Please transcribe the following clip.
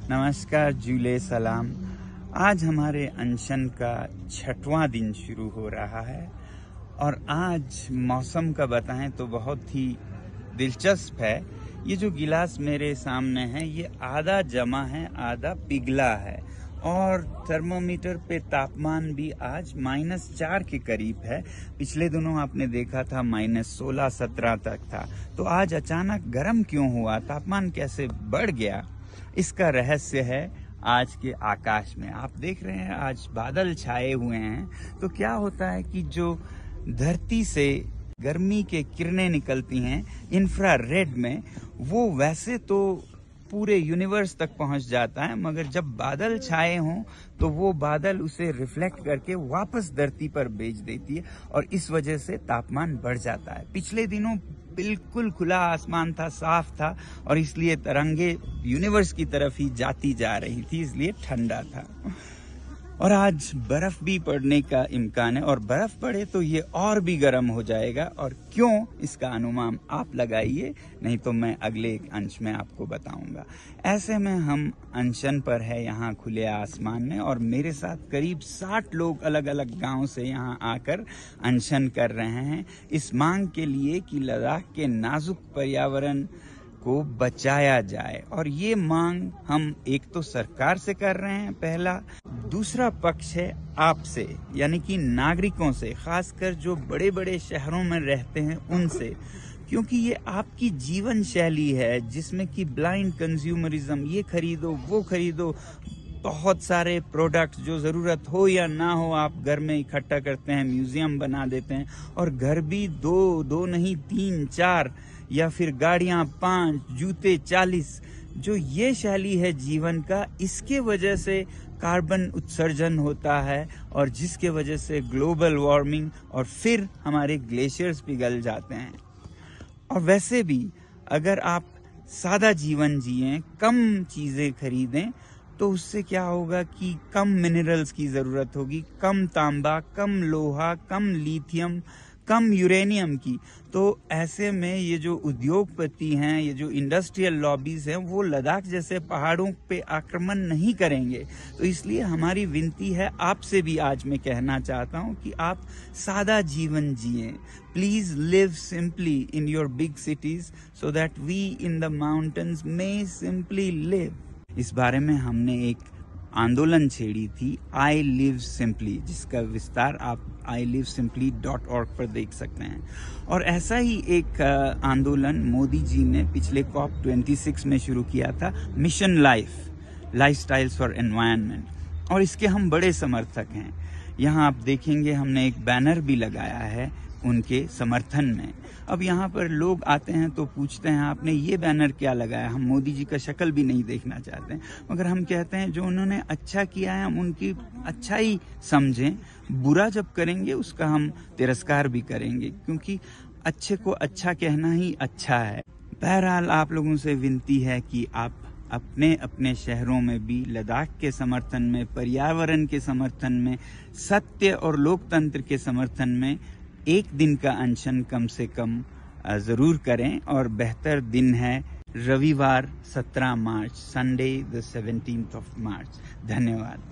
नमस्कार, जुले सलाम। आज हमारे अनशन का 6वां दिन शुरू हो रहा है और आज मौसम का बताएं तो बहुत ही दिलचस्प है। ये जो गिलास मेरे सामने है ये आधा जमा है, आधा पिघला है और थर्मोमीटर पे तापमान भी आज -4 के करीब है। पिछले दिनों आपने देखा था -16-17 तक था। तो आज अचानक गर्म क्यों हुआ, तापमान कैसे बढ़ गया, इसका रहस्य है आज के आकाश में। आप देख रहे हैं आज बादल छाए हुए हैं। तो क्या होता है कि जो धरती से गर्मी के किरणें निकलती हैं इंफ्रारेड में, वो वैसे तो पूरे यूनिवर्स तक पहुंच जाता है, मगर जब बादल छाए हों तो वो बादल उसे रिफ्लेक्ट करके वापस धरती पर भेज देती है और इस वजह से तापमान बढ़ जाता है। पिछले दिनों बिल्कुल खुला आसमान था, साफ था और इसलिए तरंगे यूनिवर्स की तरफ ही जाती जा रही थी, इसलिए ठंडा था। और आज बर्फ भी पड़ने का इम्कान है और बर्फ पड़े तो ये और भी गर्म हो जाएगा। और क्यों, इसका अनुमान आप लगाइए, नहीं तो मैं अगले एक अंश में आपको बताऊंगा। ऐसे में हम अनशन पर है यहाँ खुले आसमान में और मेरे साथ करीब 60 लोग अलग अलग गांव से यहाँ आकर अनशन कर रहे हैं इस मांग के लिए कि लद्दाख के नाजुक पर्यावरण को बचाया जाए। और ये मांग हम एक तो सरकार से कर रहे हैं पहला, दूसरा पक्ष है आपसे यानी कि नागरिकों से, खासकर जो बड़े बड़े शहरों में रहते हैं उनसे, क्योंकि ये आपकी जीवन शैली है जिसमें कि ब्लाइंड कंज्यूमरिज्म, ये खरीदो वो खरीदो, बहुत सारे प्रोडक्ट्स जो जरूरत हो या ना हो आप घर में इकट्ठा करते हैं, म्यूजियम बना देते हैं और घर भी दो नहीं 3-4 या फिर गाड़ियां 5, जूते 40। जो ये शैली है जीवन का, इसके वजह से कार्बन उत्सर्जन होता है और जिसके वजह से ग्लोबल वार्मिंग और फिर हमारे ग्लेशियर्स पिघल जाते हैं। और वैसे भी अगर आप सादा जीवन जिएं, कम चीजें खरीदें, तो उससे क्या होगा कि कम मिनरल्स की जरूरत होगी, कम तांबा, कम लोहा, कम लिथियम, कम यूरेनियम की। तो ऐसे में ये जो उद्योगपति हैं, ये जो इंडस्ट्रियल लॉबीज हैं, वो लद्दाख जैसे पहाड़ों पे आक्रमण नहीं करेंगे। तो इसलिए हमारी विनती है आपसे भी, आज मैं कहना चाहता हूँ कि आप सादा जीवन जिएं। Please live simply in your big cities so that we in the mountains may simply live. इस बारे में हमने एक आंदोलन छेड़ी थी, आई लिव सिंपली, जिसका विस्तार आप ilivesimply.org पर देख सकते हैं। और ऐसा ही एक आंदोलन मोदी जी ने पिछले COP26 में शुरू किया था, मिशन लाइफस्टाइल्स फॉर एनवायरनमेंट, और इसके हम बड़े समर्थक हैं। यहाँ आप देखेंगे हमने एक बैनर भी लगाया है उनके समर्थन में। अब यहाँ पर लोग आते हैं तो पूछते हैं आपने ये बैनर क्या लगाया। हम मोदी जी का शक्ल भी नहीं देखना चाहते हैं, मगर हम कहते हैं जो उन्होंने अच्छा किया है हम उनकी अच्छाई समझें, बुरा जब करेंगे उसका हम तिरस्कार भी करेंगे, क्योंकि अच्छे को अच्छा कहना ही अच्छा है। बहरहाल आप लोगों से विनती है कि आप अपने अपने शहरों में भी लद्दाख के समर्थन में, पर्यावरण के समर्थन में, सत्य और लोकतंत्र के समर्थन में एक दिन का अनशन कम से कम जरूर करें। और बेहतर दिन है रविवार 17 March, Sunday the 17th of March। धन्यवाद।